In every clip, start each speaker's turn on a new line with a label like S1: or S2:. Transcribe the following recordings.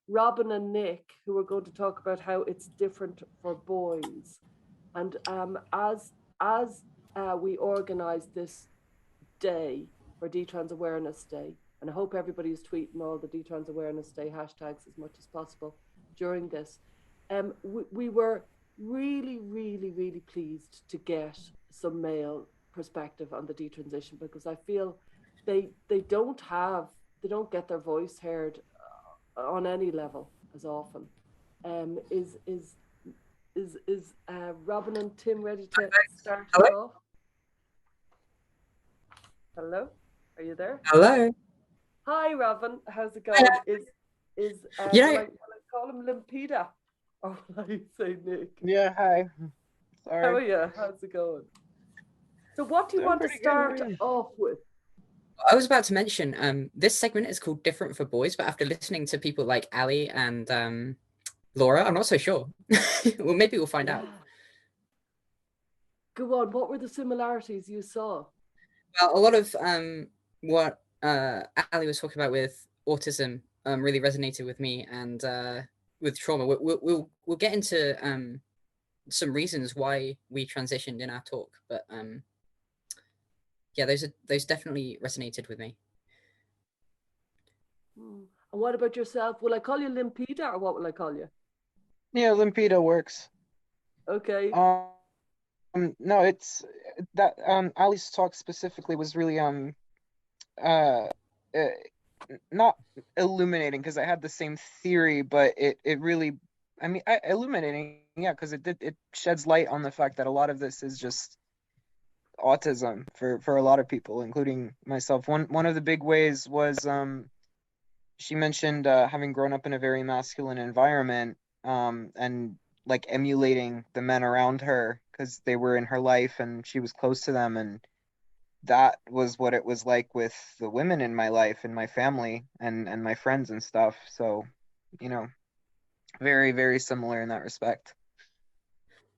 S1: Robin and Nick, who are going to talk about how it's different for boys. And as we organise this day for DeTrans Awareness Day, and I hope everybody's tweeting all the DeTrans Awareness Day hashtags as much as possible during this. We were really, really, really pleased to get some male perspective on the detransition, because I feel they don't have, they don't get their voice heard on any level as often. Um, is is is Robin and Tim ready to start us
S2: Hello?
S1: off? Hello, are you there?
S2: Hello.
S1: Hi, Robin. How's it
S2: Hiya.
S1: going? Is
S2: You
S1: will
S2: know,
S1: I call him Limpida, or will I say Nick?
S3: Yeah, hi.
S1: How
S3: Sorry.
S1: are you? How's it going? So, what do you
S3: Doing
S1: want to
S3: pretty good. How are
S1: start
S3: you?
S1: off with?
S2: I was about to mention this segment is called Different for Boys, but after listening to people like Ali and Laura, I'm not so sure. Well, maybe we'll find out.
S1: Yeah. Go on. What were the similarities you saw?
S2: Well, a lot of what Ali was talking about with autism really resonated with me, and with trauma. We'll get into some reasons why we transitioned in our talk, but yeah, those definitely resonated with me.
S1: And what about yourself? Will I call you Limpida, or what will I call you?
S3: Yeah, Limpida works.
S1: Okay.
S3: No, it's that Ali's talk specifically was really uh, uh not illuminating, because I had the same theory, but it really, I mean, illuminating, yeah, because it sheds light on the fact that a lot of this is just autism for a lot of people, including myself. One of the big ways was she mentioned having grown up in a very masculine environment, and like emulating the men around her because they were in her life and she was close to them, and that was what it was like with the women in my life and my family and my friends and stuff. So, you know, very, very similar in that respect.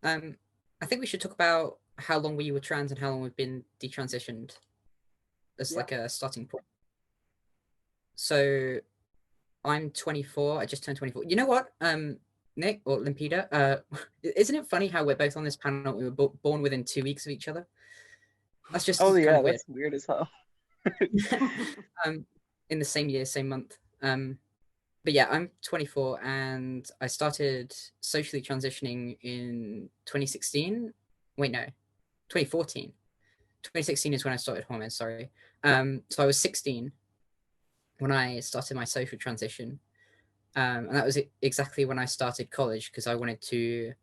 S2: Um, I think we should talk about how long we were trans and how long we've been detransitioned as
S1: Yeah.
S2: like a starting point. So I'm 24. I just turned 24. You know what? Nick or Limpida, isn't it funny how we're both on this panel? We were born within 2 weeks of each other. That's
S3: Oh
S2: just kind
S3: yeah,
S2: of weird.
S3: that's weird as hell.
S2: um, in the same year, same month. But yeah, I'm 24 and I started socially transitioning in 2016. Wait, no, 2014. 2016 is when I started hormones. Sorry. So I was 16 when I started my social transition, and that was exactly when I started college because I wanted to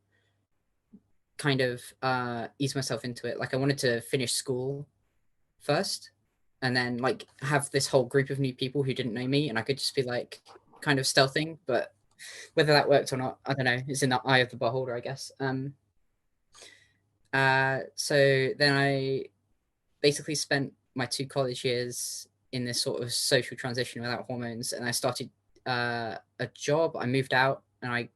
S2: kind of ease myself into it. Like I wanted to finish school first, and then like have this whole group of new people who didn't know me, and I could just be like kind of stealthing. But whether that worked or not, I don't know. It's in the eye of the beholder, I guess. So then I basically spent my 2 college years in this sort of social transition without hormones, and I started a job. I moved out, and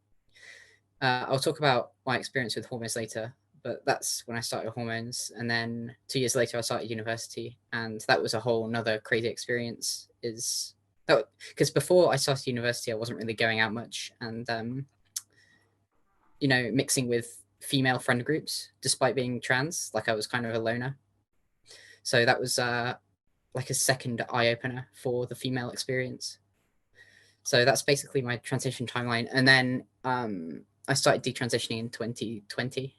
S2: I'll talk about my experience with hormones later. But that's when I started hormones, and then 2 years later, I started university, and that was a whole another crazy experience. Is that because before I started university, I wasn't really going out much, and mixing with female friend groups, despite being trans. Like I was kind of a loner. So that was like a second eye opener for the female experience. So that's basically my transition timeline. And then I started detransitioning in 2020.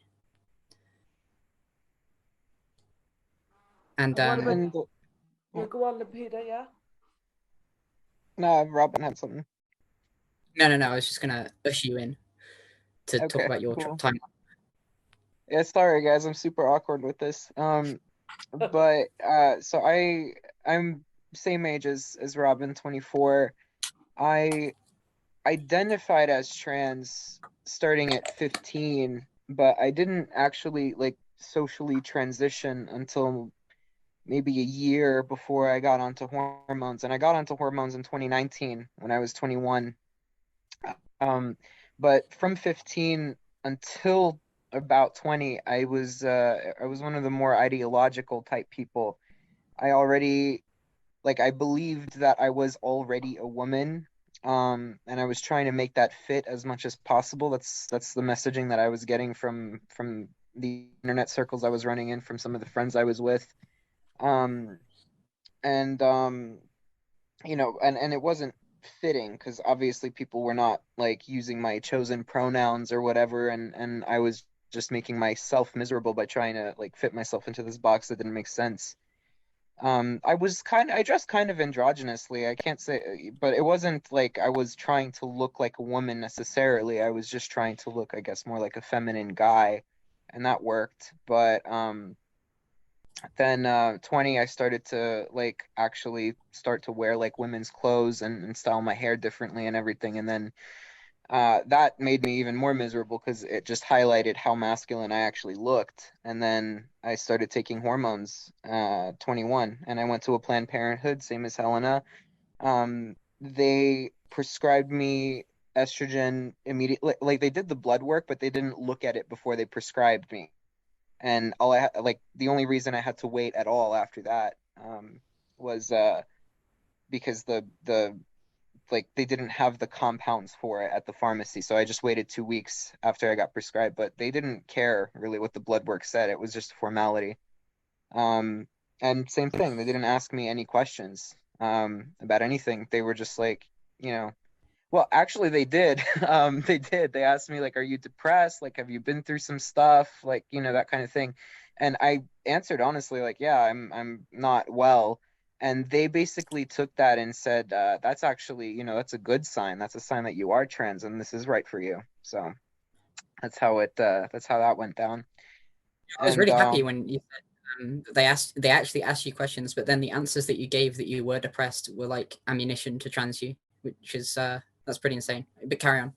S2: And
S1: And what about,
S3: And
S1: you? Go on, Limpida. Yeah.
S3: no, Robin had something.
S2: no, I was just gonna usher you in to talk
S3: Okay,
S2: about your
S3: cool.
S2: timeline.
S3: Yeah, sorry guys, I'm super awkward with this. But so I'm same age as Robin, 24. I identified as trans starting at 15, but I didn't actually like socially transition until maybe a year before I got onto hormones. And I got onto hormones in 2019 when I was 21. Um, but from 15 until about 20, I was one of the more ideological type people. I already, like, I believed that I was already a woman, and I was trying to make that fit as much as possible. That's the messaging that I was getting from the internet circles I was running in, from some of the friends I was with. Um, and you know, and it wasn't fitting because obviously people were not like using my chosen pronouns or whatever, and I was just making myself miserable by trying to like fit myself into this box that didn't make sense. I dressed kind of androgynously. I can't say, but it wasn't like I was trying to look like a woman necessarily. I was just trying to look, I guess, more like a feminine guy, and that worked. But then 20, I started to like actually start to wear like women's clothes and style my hair differently and everything. And then that made me even more miserable because it just highlighted how masculine I actually looked. And then I started taking hormones, 21, and I went to a Planned Parenthood, same as Helena. They prescribed me estrogen immediately. Like they did the blood work, but they didn't look at it before they prescribed me. And like the only reason I had to wait at all after that was because the like they didn't have the compounds for it at the pharmacy. So I just waited 2 weeks after I got prescribed, but they didn't care really what the blood work said. It was just a formality. Um, and same thing, they didn't ask me any questions about anything. They were just like, you know, well, actually they did. They did. They asked me like, "Are you depressed? Like, have you been through some stuff? Like, you know, that kind of thing." And I answered honestly, like, "Yeah, I'm not well." And they basically took that and said, "That's actually, you know, that's a good sign. That's a sign that you are trans, and this is right for you." So that's how that went down.
S2: I was
S3: And
S2: really happy when you said they actually asked you questions, but then the answers that you gave that you were depressed were like ammunition to trans you, which is that's pretty insane. But carry on.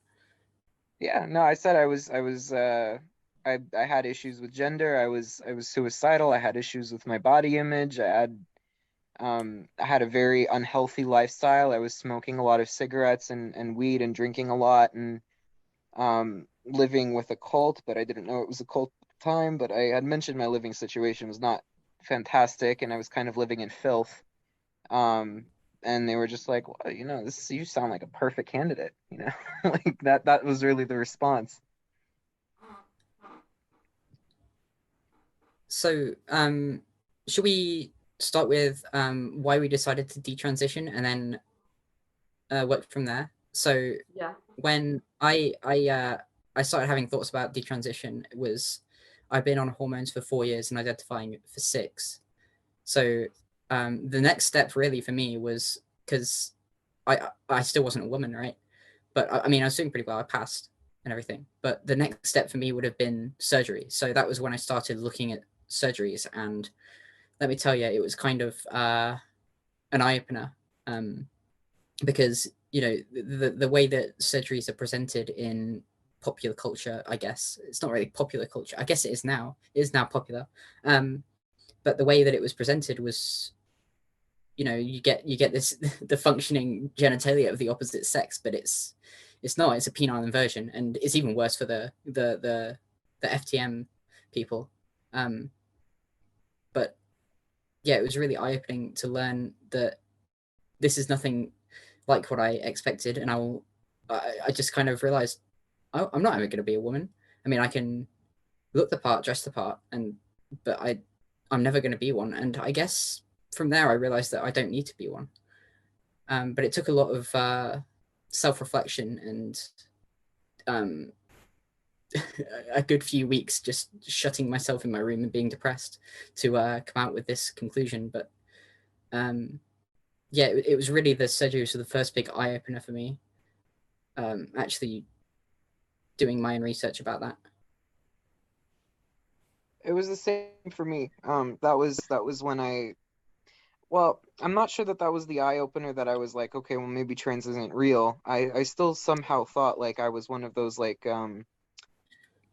S3: yeah, no, I said I had issues with gender. I was suicidal. I had issues with my body image. I had a very unhealthy lifestyle. I was smoking a lot of cigarettes and weed and drinking a lot and living with a cult, but I didn't know it was a cult at the time. But I had mentioned my living situation was not fantastic, and I was kind of living in filth. Um, and they were just like, well, you know, this you sound like a perfect candidate, you know, like that was really the response.
S2: So, should we start with why we decided to detransition and then work from there? So,
S1: Yeah.
S2: when I started having thoughts about detransition, it was I've been on hormones for 4 years and identifying for 6. So, the next step really for me was because I still wasn't a woman, right? But I mean, I was doing pretty well. I passed and everything. But the next step for me would have been surgery. So that was when I started looking at surgeries, and let me tell you, it was kind of an eye opener, because you know the way that surgeries are presented in popular culture. I guess it's not really popular culture. I guess it is now. It is now popular, but the way that it was presented was, you know, you get this the functioning genitalia of the opposite sex, but it's not. It's a penile inversion, and it's even worse for the FTM people. Um, but yeah, it was really eye opening to learn that this is nothing like what I expected, and I just kind of realized I'm not ever going to be a woman. I mean, I can look the part, dress the part, and but I'm never going to be one. And I guess from there, I realized that I don't need to be one. But it took a lot of self reflection and um, a good few weeks just shutting myself in my room and being depressed to come out with this conclusion. But um, yeah, it was really the surgery was the first big eye opener for me. Actually, doing my own research about that.
S3: It was the same for me. That was when well, I'm not sure that that was the eye opener that I was like, okay, well maybe trans isn't real. I still somehow thought like I was one of those like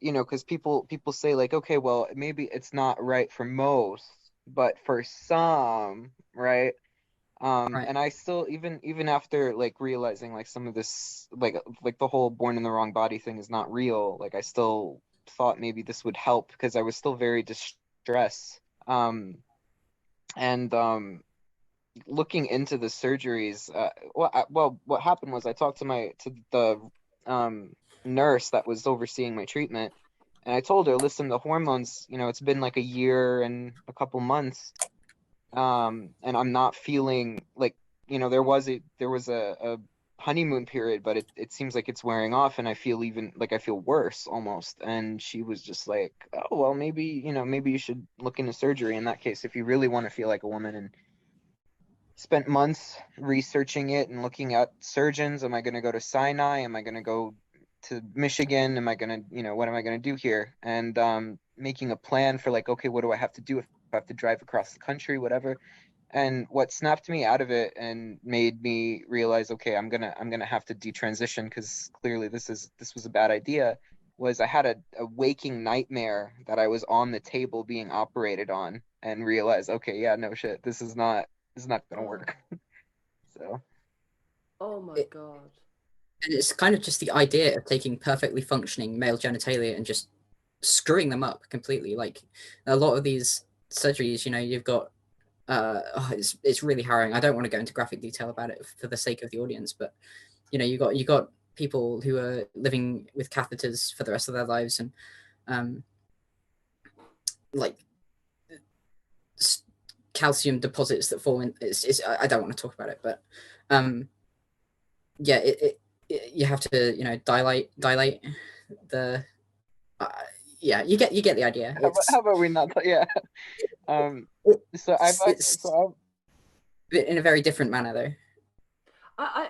S3: you know, because people say like, okay, well maybe it's not right for most, but for some, right?
S2: Right.
S3: And I still even after like realizing like some of this like the whole born in the wrong body thing is not real, like I still thought maybe this would help because I was still very distressed. And looking into the surgeries, well, what happened was I talked to the nurse that was overseeing my treatment, and I told her, listen, the hormones, it's been like a year and a couple months, and I'm not feeling like, there was a honeymoon period, but it seems like it's wearing off, and I feel worse almost. And she was just like, oh well, maybe you should look into surgery in that case if you really want to feel like a woman. And spent months researching it and looking at surgeons. Am I going to go to Sinai? Am I going to go to Michigan? Am I going to, what am I going to do here? And making a plan for like, okay, what do I have to do if I have to drive across the country, whatever. And what snapped me out of it and made me realize, okay, I'm gonna have to detransition because clearly this was a bad idea. Was I had a waking nightmare that I was on the table being operated on, and realized, okay, yeah, no shit, this is not gonna work. So
S1: Oh my
S2: It,
S1: God.
S2: and it's kind of just the idea of taking perfectly functioning male genitalia and just screwing them up completely. Like a lot of these surgeries, you've got it's really harrowing. I don't want to go into graphic detail about it for the sake of the audience, but you got people who are living with catheters for the rest of their lives, and like calcium deposits that fall in. I don't want to talk about it, but yeah, you have to dilate the yeah, you get the idea.
S3: how about we not? Yeah. So
S2: It's in a very different manner though.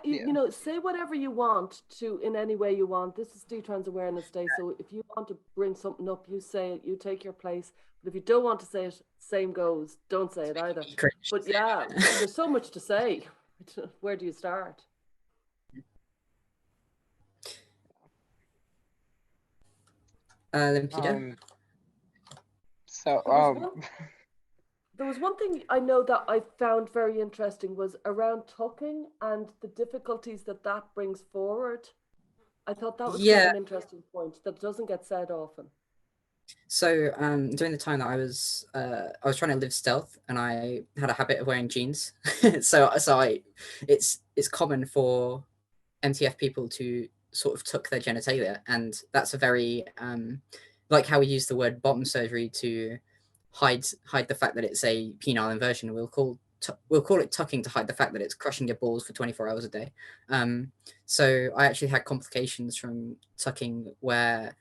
S3: Yeah.
S1: Say whatever you want to in any way you want. This is DeTrans Awareness Day, so if you want to bring something up, you say it, you take your place. But if you don't want to say it, same goes. Don't say it either. But yeah, there's so much to say. Where do you start?
S2: Limpido.
S3: So
S1: There was one thing I know that I found very interesting was around tucking and the difficulties that that brings forward. I thought that was quite
S2: Yeah.
S1: an interesting point that doesn't get said often.
S2: So during the time that I was trying to live stealth, and I had a habit of wearing jeans. It's common for MTF people to sort of tuck their genitalia, and that's a very like how we use the word bottom surgery to hide the fact that it's a penile inversion. We'll call it tucking to hide the fact that it's crushing your balls for 24 hours a day. So I actually had complications from tucking where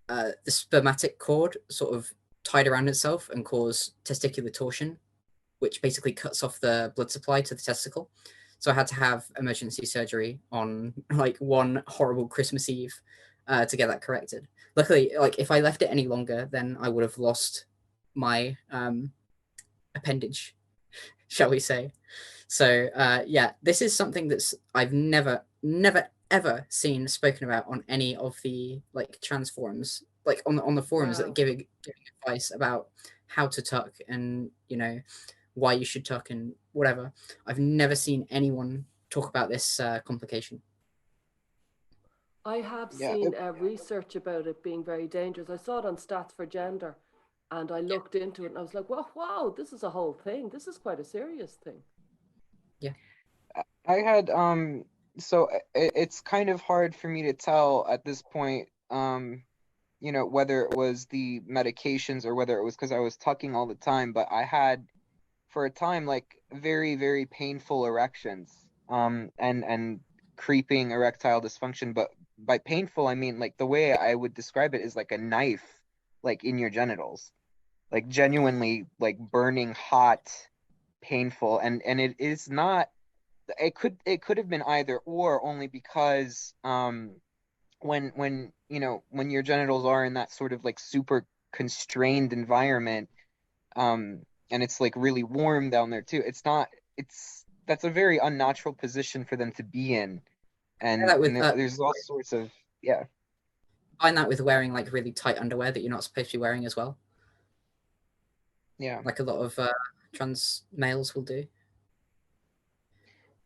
S2: the spermatic cord sort of tied around itself and caused testicular torsion, which basically cuts off the blood supply to the testicle. So I had to have emergency surgery on like one horrible Christmas Eve to get that corrected. Luckily, like if I left it any longer, then I would have lost my appendage, shall we say. So yeah, this is something that's I've never ever seen spoken about on any of the like trans forums, like on the forums
S1: Wow.
S2: that giving advice about how to tuck and why you should tuck and whatever. I've never seen anyone talk about this complication.
S1: I have
S3: yeah,
S1: seen research about it being very dangerous. I saw it on Stats for Gender and I looked into it and I was like, wow, this is a whole thing. This is quite a serious thing.
S2: Yeah.
S3: I had so it's kind of hard for me to tell at this point whether it was the medications or whether it was because I was tucking all the time, but I had for a time like very, very painful erections and creeping erectile dysfunction. But by painful I mean like the way I would describe it is like a knife like in your genitals, like genuinely like burning hot, painful. And it is not, it could have been either or, only because when your genitals are in that sort of like super constrained environment, and it's like really warm down there too, that's a very unnatural position for them to be in. and
S2: That with
S3: and there's all sorts of, yeah.
S2: Find that with wearing like really tight underwear that you're not supposed to be wearing as well.
S3: Yeah.
S2: Like a lot of trans males will do.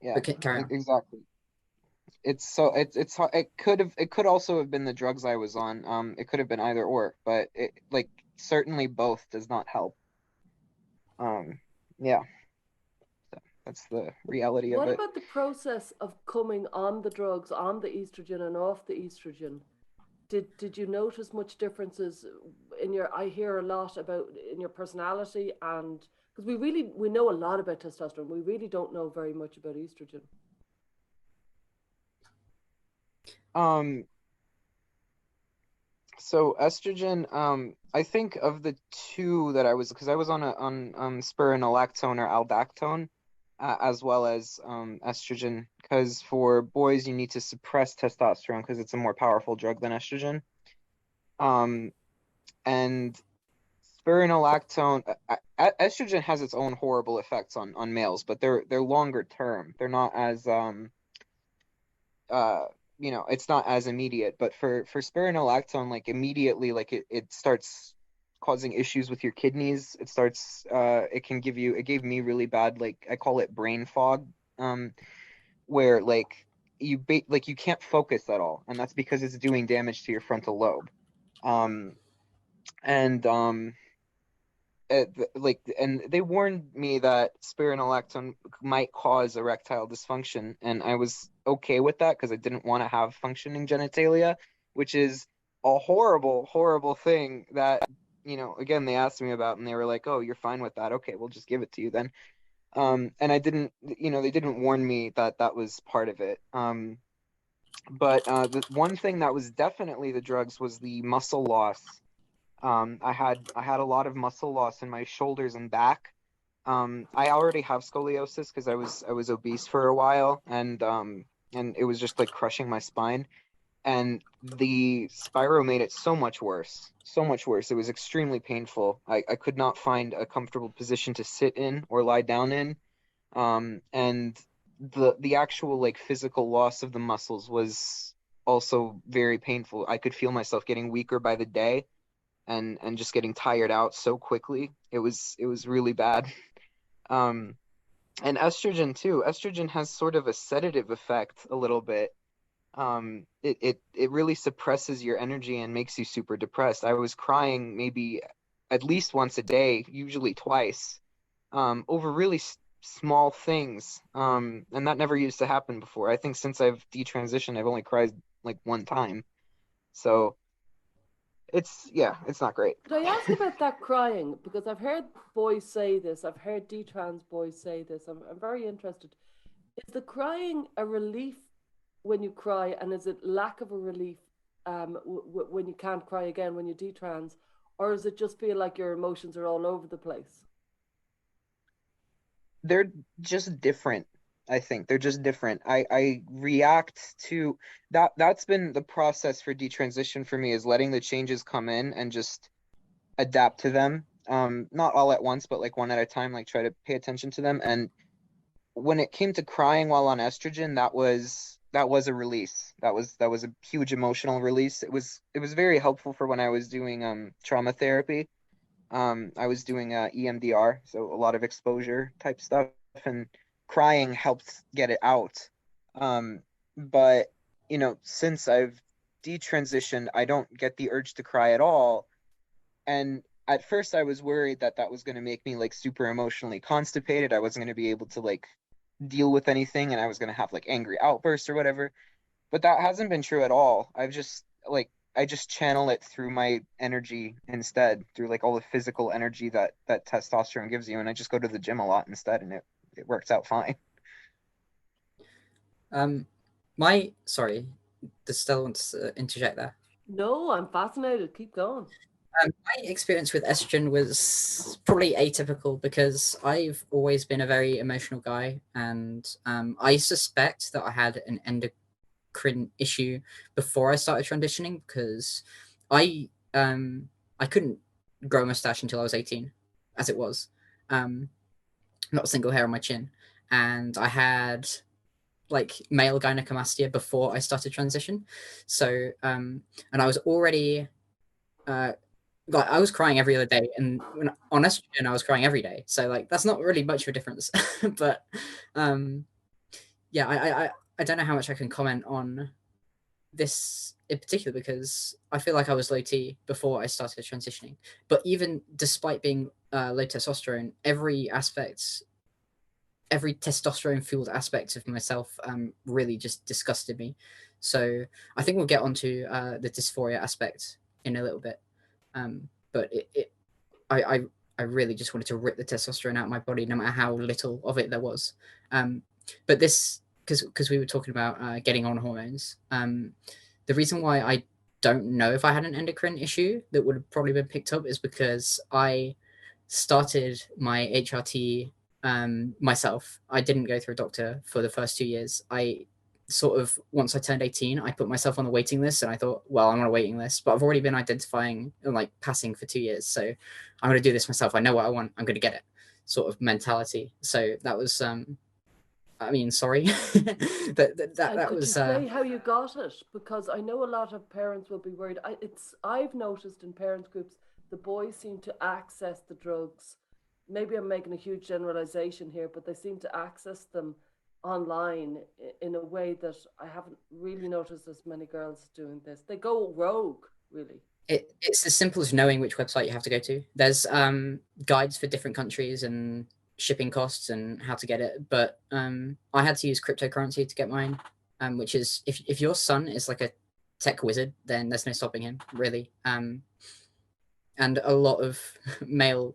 S3: Yeah,
S2: But carry on.
S3: exactly. It could also have been the drugs I was on. It could have been either or, but it like certainly both does not help. Yeah. That's the reality of
S1: What
S3: it.
S1: about the process of coming on the drugs, on the estrogen and off the estrogen? Did you notice much differences in your? I hear a lot about in your personality, and because we know a lot about testosterone, we really don't know very much about estrogen.
S3: So estrogen, I think of the two that I was, because I was on spironolactone or aldactone, as well as estrogen, because for boys you need to suppress testosterone because it's a more powerful drug than estrogen. And spironolactone, estrogen has its own horrible effects on males, but they're longer term. They're not as it's not as immediate. But for spironolactone, like immediately, like it starts causing issues with your kidneys. It gave me really bad, like I call it brain fog, where like you can't focus at all, and that's because it's doing damage to your frontal lobe. And and they warned me that spironolactone might cause erectile dysfunction, and I was okay with that because I didn't want to have functioning genitalia, which is a horrible, horrible thing that, again, they asked me about, and they were like, "Oh, you're fine with that? Okay, we'll just give it to you then." And I didn't, they didn't warn me that that was part of it. But the one thing that was definitely the drugs was the muscle loss. I had a lot of muscle loss in my shoulders and back. I already have scoliosis because I was obese for a while, and it was just like crushing my spine. And the Spyro made it so much worse, so much worse. It was extremely painful. I could not find a comfortable position to sit in or lie down in. And the actual like physical loss of the muscles was also very painful. I could feel myself getting weaker by the day, and just getting tired out so quickly. It was really bad. Um, and estrogen too. Estrogen has sort of a sedative effect a little bit. It really suppresses your energy and makes you super depressed. I was crying maybe at least once a day, usually twice, over really small things. And that never used to happen before. I think since I've detransitioned, I've only cried like one time. So it's not great.
S1: Could I ask about that crying? Because I've heard boys say this, I've heard DeTrans boys say this. I'm very interested. Is the crying a relief when you cry, and is it lack of a relief when you can't cry again when you DeTrans, or does it just feel like your emotions are all over the place?
S3: They're just different. I think they're just different. I react to that. That's been the process for detransition for me, is letting the changes come in and just adapt to them. Not all at once, but like one at a time, like try to pay attention to them. And when it came to crying while on estrogen, that was a release. That was a huge emotional release. It was very helpful for when I was doing trauma therapy. I was doing EMDR, so a lot of exposure type stuff, and crying helped get it out. Um, but since I've detransitioned, I don't get the urge to cry at all. And at first, I was worried that that was going to make me like super emotionally constipated. I wasn't going to be able to like deal with anything, and I was going to have like angry outbursts or whatever. But that hasn't been true at all. I just channel it through my energy instead, through like all the physical energy that testosterone gives you, and I just go to the gym a lot instead, and it works out fine.
S2: Sorry, does Stella want to interject there?
S1: No, I'm fascinated. Keep going.
S2: My experience with estrogen was probably atypical because I've always been a very emotional guy, and I suspect that I had an endocrine issue before I started transitioning because I I couldn't grow a mustache until I was 18, as it was, not a single hair on my chin, and I had like male gynecomastia before I started transition, so and I was already like I was crying every other day, and when on estrogen I was crying every day. So like that's not really much of a difference. But um, yeah, I don't know how much I can comment on this in particular because I feel like I was low T before I started transitioning. But even despite being low testosterone, every testosterone fueled aspect of myself really just disgusted me. So I think we'll get onto the dysphoria aspect in a little bit. But I really just wanted to rip the testosterone out of my body, no matter how little of it there was. But this, because we were talking about getting on hormones, the reason why I don't know if I had an endocrine issue that would have probably been picked up is because I started my HRT myself. I didn't go through a doctor for the first 2 years. I sort of, once I turned 18, I put myself on the waiting list, and I thought, well, I'm on a waiting list, but I've already been identifying and like passing for 2 years, so I'm going to do this myself. I know what I want, I'm going to get it, sort of mentality. So that was I mean, sorry. that
S1: could
S2: was
S1: you say how you got it? Because I know a lot of parents will be worried. I've noticed in parent groups the boys seem to access the drugs. Maybe I'm making a huge generalization here, but they seem to access them online in a way that I haven't really noticed as many girls doing this. They go rogue, really.
S2: It's as simple as knowing which website you have to go to. There's guides for different countries and shipping costs and how to get it, but I had to use cryptocurrency to get mine, which is, if your son is like a tech wizard, then there's no stopping him, really. And a lot of male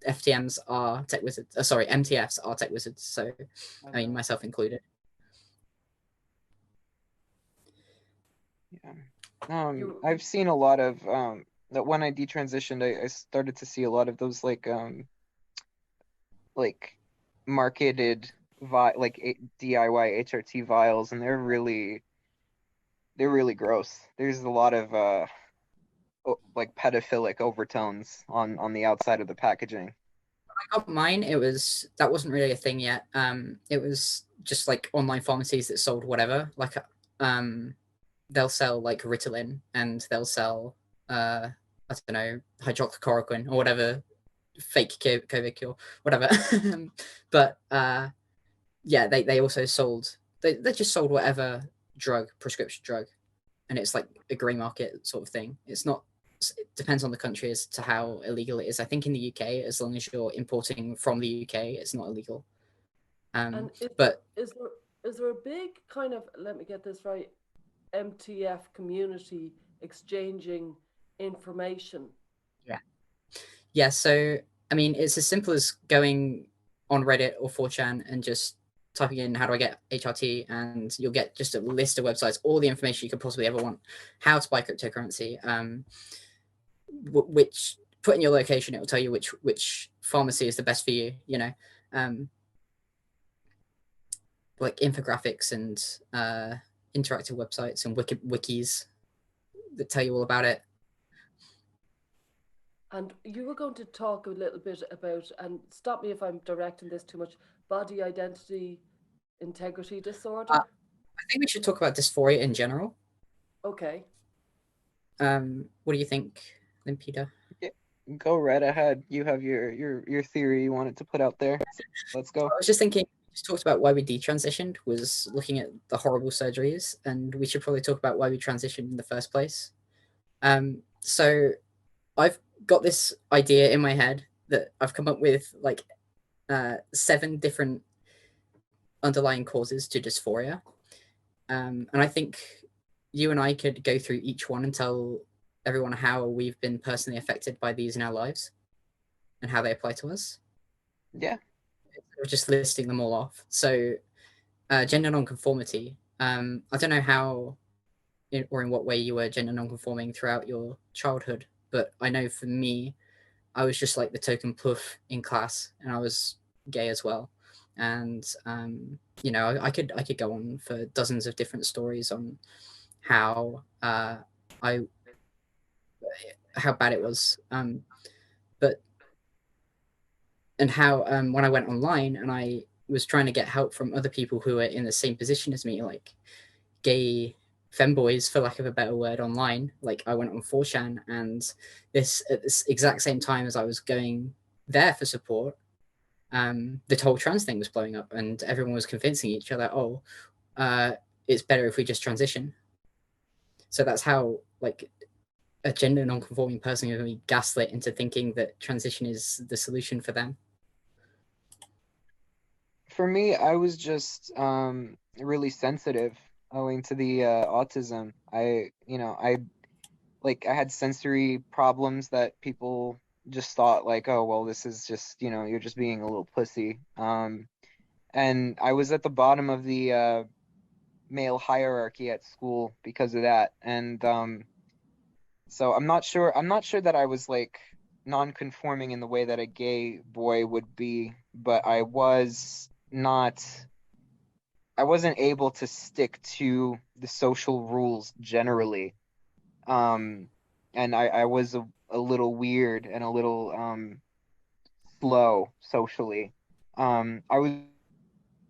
S2: FTMs are tech wizards. Sorry, MTFs are tech wizards. So, I mean, myself included.
S3: Yeah. I've seen a lot of that when I detransitioned, I started to see a lot of those like marketed like DIY HRT vials, and they're really gross. There's a lot of like pedophilic overtones on the outside of the packaging.
S2: I got mine, that wasn't really a thing yet. It was just like online pharmacies that sold whatever. Like they'll sell like Ritalin, and they'll sell I don't know, hydroxychloroquine or whatever, fake COVID cure, whatever. But yeah, they also sold, they just sold whatever prescription drug, and it's like a grey market sort of thing. It's not, it depends on the country as to how illegal it is. I think in the UK, as long as you're importing from the UK, it's not illegal.
S1: And
S2: but
S1: is there a big kind of, let me get this right, MTF community exchanging information?
S2: Yeah, so I mean, it's as simple as going on Reddit or 4chan and just typing in how do I get HRT, and you'll get just a list of websites, all the information you could possibly ever want, how to buy cryptocurrency, which, put in your location, it will tell you which pharmacy is the best for you, you know, like infographics and interactive websites and wikis that tell you all about it.
S1: And you were going to talk a little bit about, and stop me if I'm directing this too much, body identity integrity disorder.
S2: I think we should talk about dysphoria in general.
S1: Okay.
S2: What do you think, Limpida?
S3: Yeah, go right ahead. You have your theory you wanted to put out there. So let's go.
S2: I was just thinking, we just talked about why we detransitioned, was looking at the horrible surgeries, and we should probably talk about why we transitioned in the first place. So I've got this idea in my head that I've come up with like 7 different underlying causes to dysphoria. And I think you and I could go through each one and tell everyone how we've been personally affected by these in our lives and how they apply to us.
S3: Yeah.
S2: Just listing them all off. So gender nonconformity. I don't know how or in what way you were gender nonconforming throughout your childhood, but I know for me, I was just like the token puff in class, and I was gay as well. And you know, I could go on for dozens of different stories on how how bad it was, but and how when I went online and I was trying to get help from other people who were in the same position as me, like gay femboys, for lack of a better word, online. Like I went on 4chan, and at this exact same time as I was going there for support, the whole trans thing was blowing up, and everyone was convincing each other, oh, it's better if we just transition. So that's how like a gender non-conforming person is going to be gaslit into thinking that transition is the solution for them.
S3: For me, I was just really sensitive owing to the autism. I had sensory problems that people just thought like, oh, well, this is just, you're just being a little pussy. And I was at the bottom of the male hierarchy at school because of that. And so I'm not sure that I was like non-conforming in the way that a gay boy would be, but I wasn't able to stick to the social rules generally. Um, and I was a little weird and a little slow socially. I was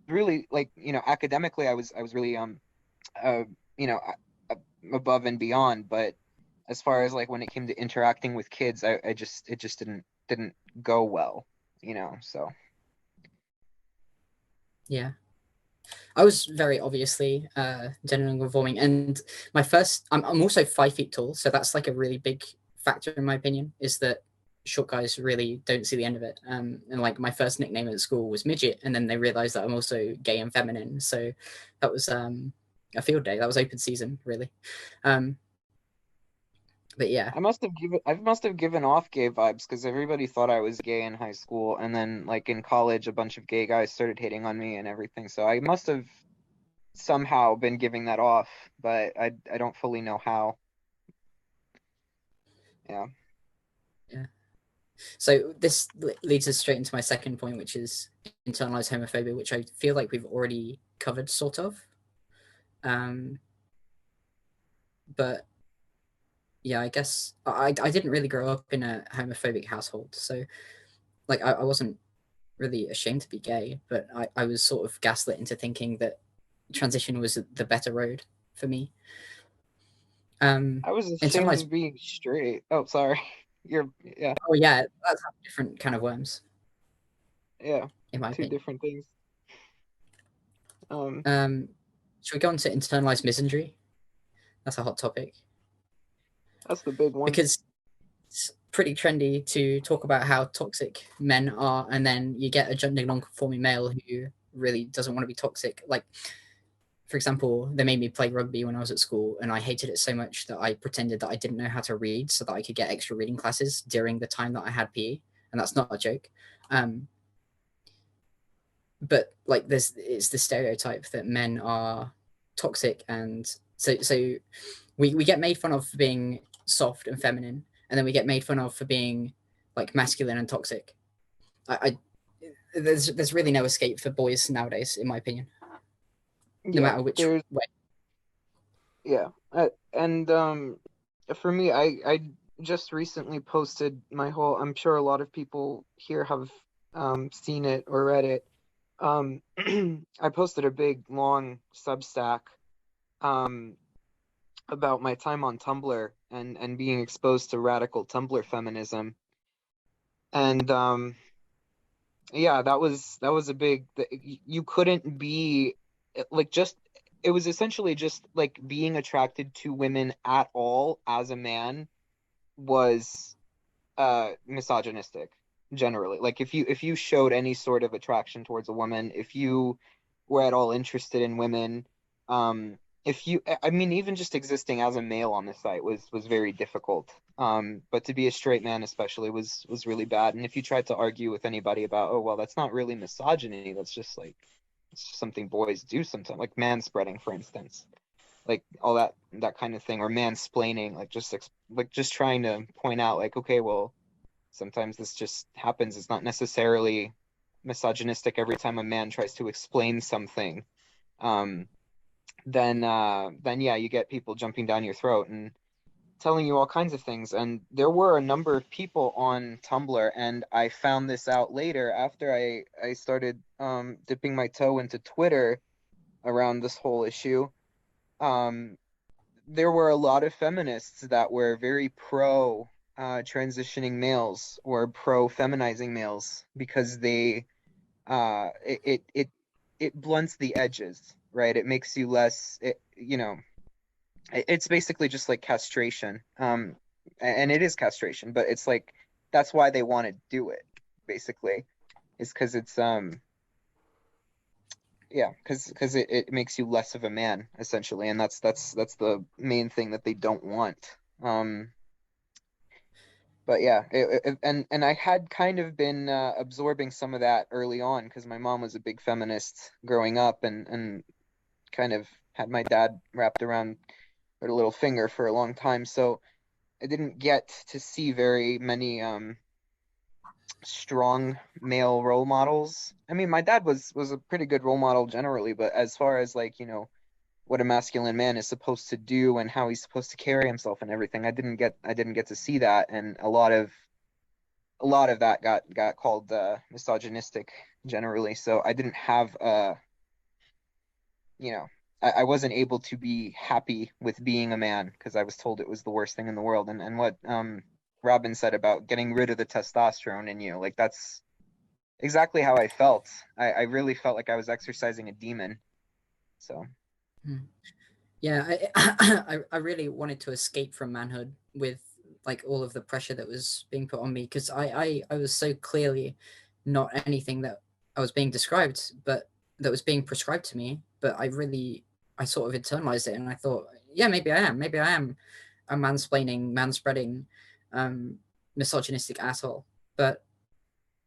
S3: really like, academically, I was really uh, you know, above and beyond, but as far as like when it came to interacting with kids, it just didn't go well, so.
S2: Yeah. I was very obviously gender non-conforming, and I'm also 5 feet tall, so that's like a really big factor in my opinion. Is that short guys really don't see the end of it. And like my first nickname at school was midget, and then they realized that I'm also gay and feminine. So that was a field day. That was open season, really. But yeah,
S3: I must have given off gay vibes because everybody thought I was gay in high school, and then like in college, a bunch of gay guys started hitting on me and everything. So I must have somehow been giving that off, but I don't fully know how. Yeah.
S2: yeah. So this leads us straight into my second point, which is internalized homophobia, which I feel like we've already covered, sort of. But yeah, I guess I didn't really grow up in a homophobic household, so like I wasn't really ashamed to be gay, but I was sort of gaslit into thinking that transition was the better road for me.
S3: I was ashamed
S2: Internalized.
S3: of being straight. Oh, sorry. Yeah,
S2: Oh yeah, that's a different kind of worms,
S3: yeah,
S2: in my
S3: two
S2: opinion.
S3: different things.
S2: Should we go on to internalized misandry? That's a hot topic
S3: That's the big one.
S2: because it's pretty trendy to talk about how toxic men are, and then you get a gender non-conforming male who really doesn't want to be toxic. Like, for example, they made me play rugby when I was at school, and I hated it so much that I pretended that I didn't know how to read so that I could get extra reading classes during the time that I had PE, and that's not a joke. But like, it's the stereotype that men are toxic, and so we get made fun of for being soft and feminine, and then we get made fun of for being like masculine and toxic. I there's really no escape for boys nowadays, in my opinion, no
S3: Yeah,
S2: matter which
S3: there's
S2: way.
S3: yeah, and for me, I just recently posted my whole. I'm sure a lot of people here have seen it or read it. I posted a big long Substack um about my time on Tumblr and being exposed to radical Tumblr feminism. And yeah, that was a big you couldn't be like just it was essentially just like being attracted to women at all as a man was misogynistic generally. Like if you showed any sort of attraction towards a woman, if you were at all interested in women, um if you I mean even just existing as a male on the site was very difficult. But to be a straight man especially was really bad. And if you tried to argue with anybody about, oh well, that's not really misogyny, that's just like it's just something boys do sometimes, like manspreading for instance, like all that kind of thing, or mansplaining, like just trying to point out like, okay, well, sometimes this just happens. It's not necessarily misogynistic every time a man tries to explain something. Um, then yeah, you get people jumping down your throat and telling you all kinds of things. And there were a number of people on Tumblr, and I found this out later after I started dipping my toe into Twitter around this whole issue. Um, there were a lot of feminists that were very pro transitioning males or pro feminizing males because they it blunts the edges, right? It makes you less it's basically just like castration. And it is castration, but it's like that's why they want to do it basically, is because it's Yeah, because it makes you less of a man essentially, and that's the main thing that they don't want. But yeah, and I had kind of been absorbing some of that early on because my mom was a big feminist growing up, and kind of had my dad wrapped around her little finger for a long time. So I didn't get to see very many strong male role models. I mean, my dad was a pretty good role model generally, but as far as like, what a masculine man is supposed to do and how he's supposed to carry himself and everything, I didn't get to see that, and a lot of that got called misogynistic generally. So I didn't have you know, I wasn't able to be happy with being a man because I was told it was the worst thing in the world. And what Robin said about getting rid of the testosterone in you, like that's exactly how I felt. I really felt like I was exercising a demon. So
S2: Yeah, I really wanted to escape from manhood with like all of the pressure that was being put on me, because I was so clearly not anything that I was being described, but that was being prescribed to me. But I sort of internalized it, and I thought, yeah, maybe I am a mansplaining, manspreading, misogynistic asshole. But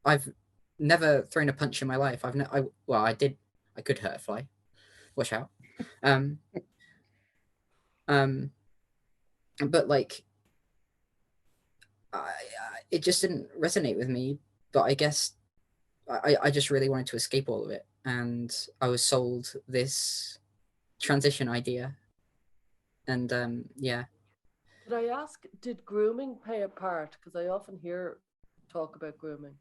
S2: I've never thrown a punch in my life. Well, I could hurt a fly. Watch out. Um, um, but like it just didn't resonate with me. But I guess I just really wanted to escape all of it, and I was sold this transition idea, and yeah.
S1: Did I ask, did grooming play a part? Because I often hear talk about grooming.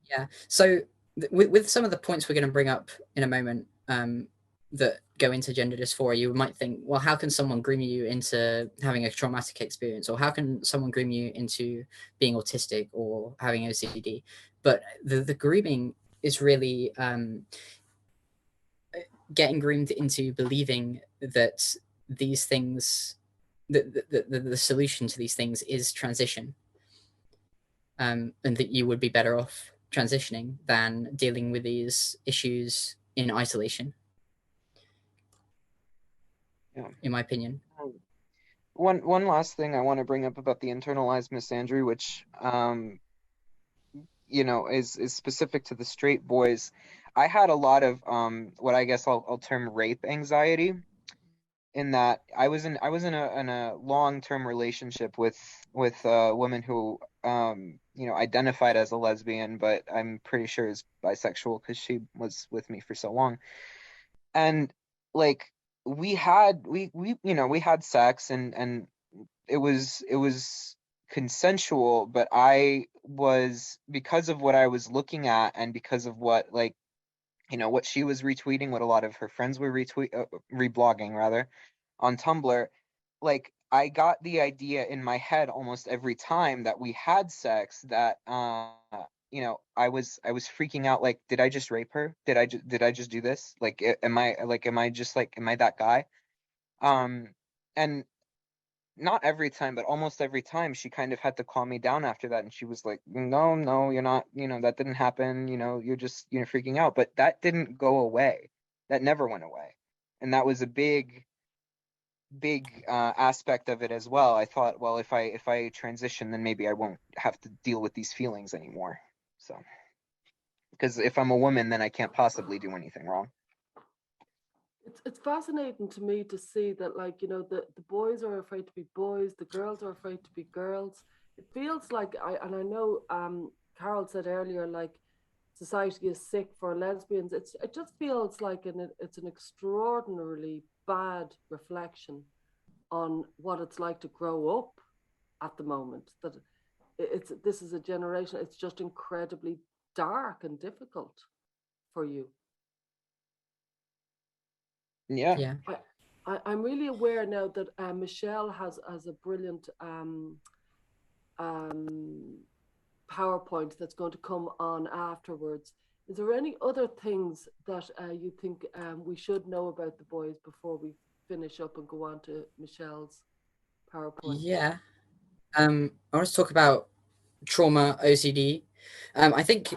S2: Yeah. So with some of the points we're going to bring up in a moment, that go into gender dysphoria, you might think, well, how can someone groom you into having a traumatic experience, or how can someone groom you into being autistic or having OCD? But the grooming is really getting groomed into believing that these things, the solution to these things is transition, and that you would be better off transitioning than dealing with these issues in isolation.
S3: yeah.
S2: In my opinion.
S3: One last thing I want to bring up about the internalized misandry, which is specific to the straight boys. I had a lot of what I guess I'll term rape anxiety, in that I was in a long-term relationship with a woman who identified as a lesbian, but I'm pretty sure is bisexual because she was with me for so long. And like we had sex, and it was consensual, but I was, because of what I was looking at and because of what, like, what she was retweeting, what a lot of her friends were reblogging rather on Tumblr, like I got the idea in my head almost every time that we had sex that I was freaking out, like, did I just rape her? Did I just do this? Like, am I that guy? And not every time, but almost every time, she kind of had to calm me down after that. And she was like, no, no, you're not, that didn't happen. You're just, freaking out. But that didn't go away. That never went away. And that was a big, big aspect of it as well. I thought, well, if I transition, then maybe I won't have to deal with these feelings anymore. So, because if I'm a woman, then I can't possibly do anything wrong.
S1: It's fascinating to me to see that, like, the boys are afraid to be boys, the girls are afraid to be girls. It feels like I know Carol said earlier, like, society is sick for lesbians. It just feels like it's an extraordinarily bad reflection on what it's like to grow up at the moment. That this is a generation, it's just incredibly dark and difficult for you.
S3: Yeah.
S2: Yeah.
S1: I'm really aware now that Michelle has a brilliant PowerPoint that's going to come on afterwards. Is there any other things that you think we should know about the boys before we finish up and go on to Michelle's PowerPoint?
S2: Yeah. I want to talk about trauma, OCD. I think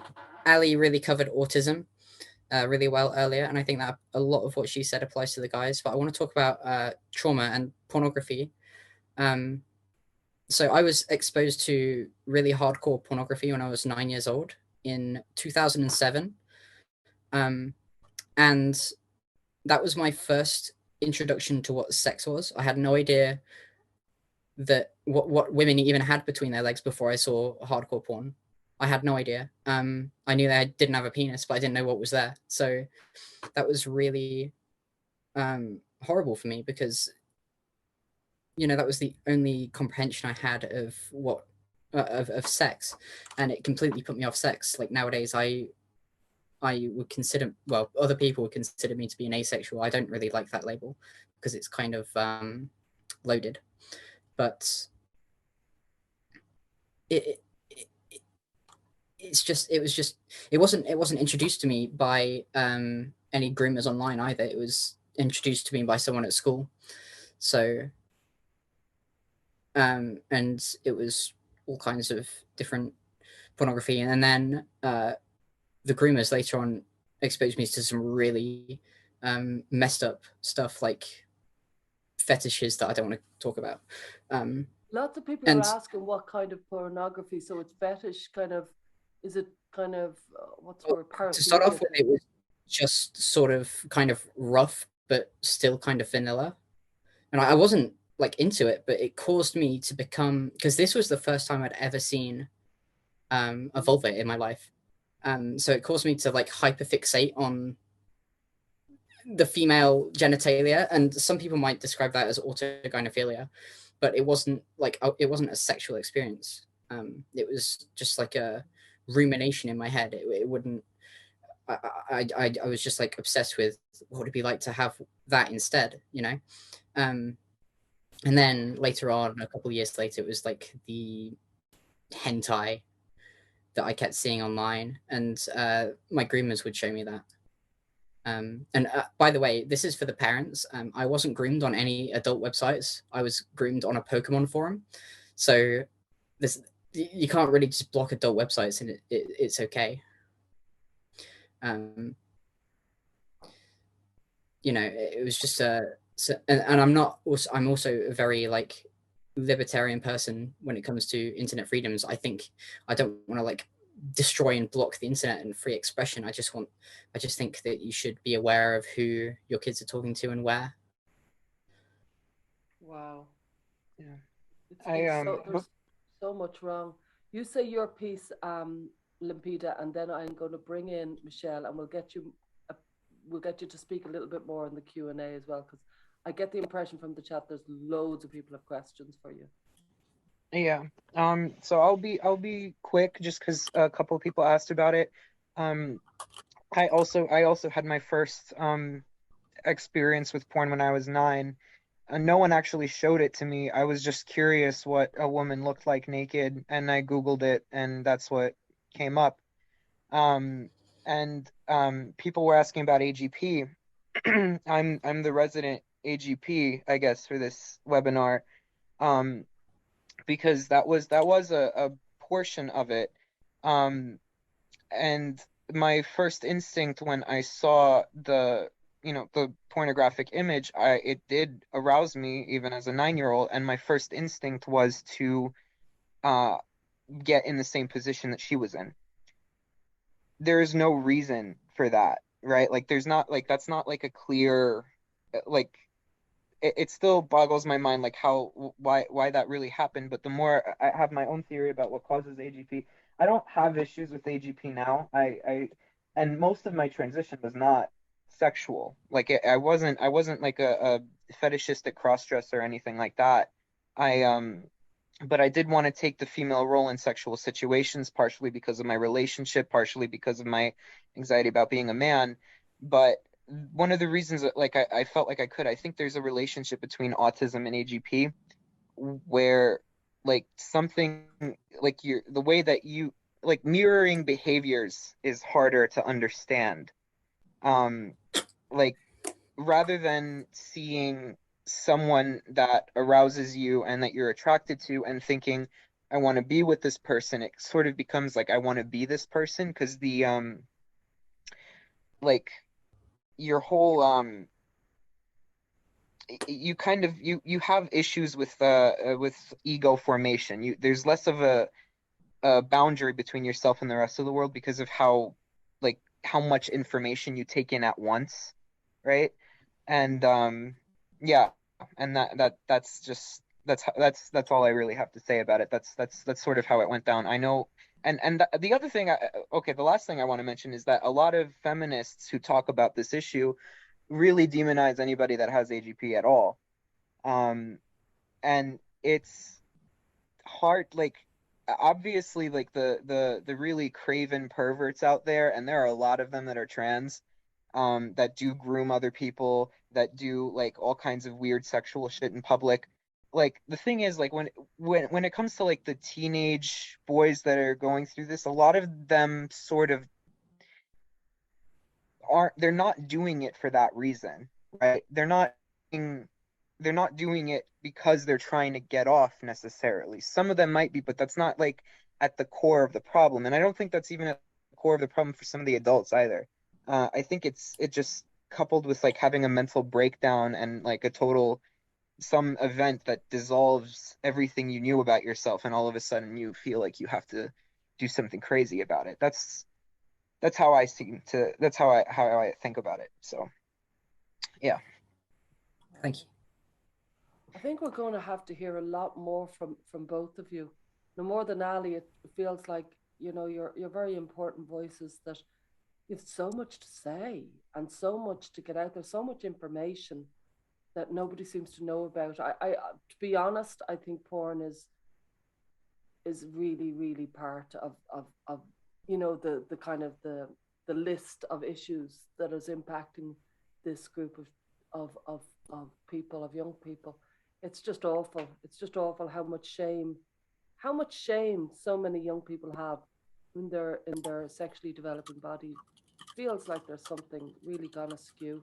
S2: Ali really covered autism. really well earlier, and I think that a lot of what she said applies to the guys. But I want to talk about trauma and pornography. So I was exposed to really hardcore pornography when I was 9 years old in 2007, and that was my first introduction to what sex was. I had no idea that what women even had between their legs before I saw hardcore porn. I had no idea. I knew they didn't have a penis, but I didn't know what was there. So that was really horrible for me because that was the only comprehension I had of what of sex, and it completely put me off sex. Like nowadays, I would consider, well, other people would consider me to be an asexual. I don't really like that label because it's kind of loaded, but it it wasn't introduced to me by any groomers online either. It was introduced to me by someone at school. So and it was all kinds of different pornography, and then the groomers later on exposed me to some really messed up stuff, like fetishes that I don't want to talk about.
S1: Lots of people are asking what kind of pornography. So it's fetish kind of, is it kind of, what's the word?
S2: To start off with, it was just sort of kind of rough, but still kind of vanilla. And I wasn't like into it, but it caused me to become, because this was the first time I'd ever seen a vulva in my life. So it caused me to like hyperfixate on the female genitalia, and some people might describe that as autogynephilia, but it wasn't a sexual experience. It was just like a rumination in my head. It wouldn't. I was just like obsessed with what would it be like to have that instead, and then later on, a couple of years later, it was like the hentai that I kept seeing online, and my groomers would show me that. And by the way, this is for the parents. I wasn't groomed on any adult websites. I was groomed on a Pokemon forum. So you can't really just block adult websites, and it's okay. It was just and I'm also a very like libertarian person when it comes to internet freedoms. I think I don't want to like destroy and block the internet and free expression. I just think that you should be aware of who your kids are talking to and where.
S1: Wow.
S3: Yeah.
S1: There's so much wrong. You say your piece, Limpida, and then I'm going to bring in Michelle, and we'll get you to speak a little bit more in the Q&A as well, because I get the impression from the chat there's loads of people have questions for you.
S3: Yeah. So I'll be quick just because a couple of people asked about it. I also had my first experience with porn when I was 9. No one actually showed it to me. I was just curious what a woman looked like naked, and I Googled it, and that's what came up. People were asking about AGP. I'm the resident AGP, I guess, for this webinar. Because that was a portion of it. And my first instinct when I saw the pornographic image, it did arouse me even as a 9-year-old, and my first instinct was to get in the same position that she was in. There is no reason for that, right? Like there's not like that's not like a clear like it still boggles my mind like why that really happened. But the more I have my own theory about what causes AGP, I don't have issues with AGP now. And most of my transition was not sexual. Like I wasn't like a fetishistic cross-dresser or anything like that. But I did want to take the female role in sexual situations, partially because of my relationship, partially because of my anxiety about being a man. But one of the reasons that like I felt like I think there's a relationship between autism and AGP where like something like the way that you like mirroring behaviors is harder to understand. Like rather than seeing someone that arouses you and that you're attracted to and thinking I want to be with this person, it sort of becomes like I want to be this person, because like your whole you kind of you have issues with ego formation. There's less of a boundary between yourself and the rest of the world because of how like how much information you take in at once, right? And yeah, and that's just that's all I really have to say about it. That's sort of how it went down. I know, and the other thing, okay, the last thing I want to mention is that a lot of feminists who talk about this issue really demonize anybody that has AGP at all. Um, and it's hard, like obviously like the really craven perverts out there, and there are a lot of them that are trans, that do groom other people, that do like all kinds of weird sexual shit in public. Like the thing is, like when it comes to like the teenage boys that are going through this, a lot of them sort of aren't, they're not doing it for that reason, right? They're not doing it because they're trying to get off necessarily. Some of them might be, but that's not like at the core of the problem. And I don't think that's even at the core of the problem for some of the adults either. I think it just coupled with like having a mental breakdown and like a total some event that dissolves everything you knew about yourself, and all of a sudden you feel like you have to do something crazy about it. That's how I seem to. That's how I think about it. So, yeah.
S2: Thank you.
S1: I think we're going to have to hear a lot more from both of you. No more than Ali, it feels like you're very important voices that you have so much to say and so much to get out there, so much information that nobody seems to know about. I to be honest, I think porn is really, really part of the kind of the list of issues that is impacting this group of people, of young people. It's just awful. It's just awful how much shame so many young people have in their sexually developing body. It feels like there's something really gone askew.